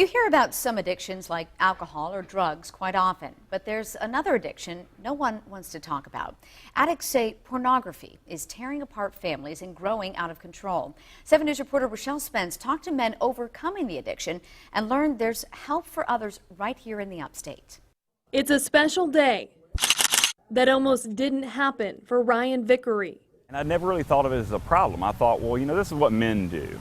You hear about some addictions like alcohol or drugs quite often, but there's another addiction no one wants to talk about. Addicts say pornography is tearing apart families and growing out of control. 7 News reporter Rachelle Spence talked to men overcoming the addiction and learned there's help for others right here in the Upstate. It's a special day that almost didn't happen for Ryan Vickery. And I never really thought of it as a problem. I thought, well, this is what men do.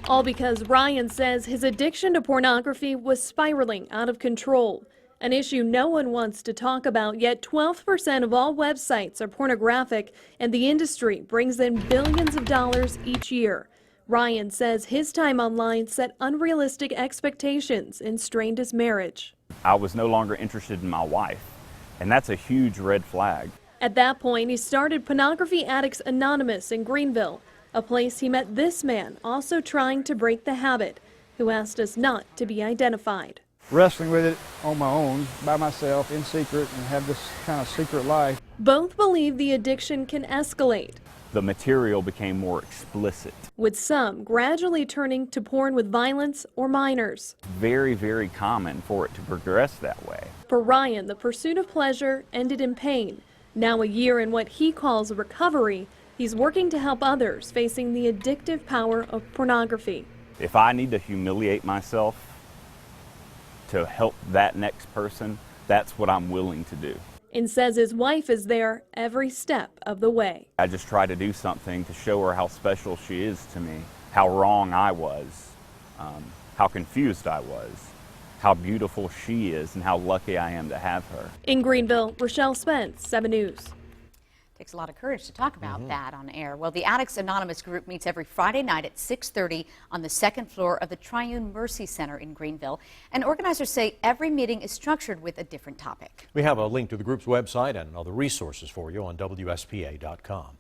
All because Ryan says his addiction to pornography was spiraling out of control. An issue no one wants to talk about, yet 12% of all websites are pornographic, and the industry brings in billions of dollars each year. Ryan says his time online set unrealistic expectations and strained his marriage. I was no longer interested in my wife, and that's a huge red flag. At that point, he started Pornography Addicts Anonymous in Greenville, a place he met this man also trying to break the habit, who asked us not to be identified. Wrestling with it on my own, by myself, in secret, and have this kind of secret life. Both believe the addiction can escalate, The material became more explicit. with some gradually turning to porn with violence or minors. Very, very common for it to progress that way. For Ryan, the pursuit of pleasure ended in pain. Now a year in what he calls recovery, he's working to help others facing the addictive power of pornography. If I need to humiliate myself to help that next person, that's what I'm willing to do. And says his wife is there every step of the way. I just try to do something to show her how special she is to me, how wrong I was, how confused I was, how beautiful she is, and how lucky I am to have her. In Greenville, Rachelle Spence, 7 News. Takes a lot of courage to talk about that on air. Well, the Addicts Anonymous group meets every Friday night at 6:30 on the second floor of the Triune Mercy Center in Greenville. And organizers say every meeting is structured with a different topic. We have a link to the group's website and other resources for you on WSPA.com.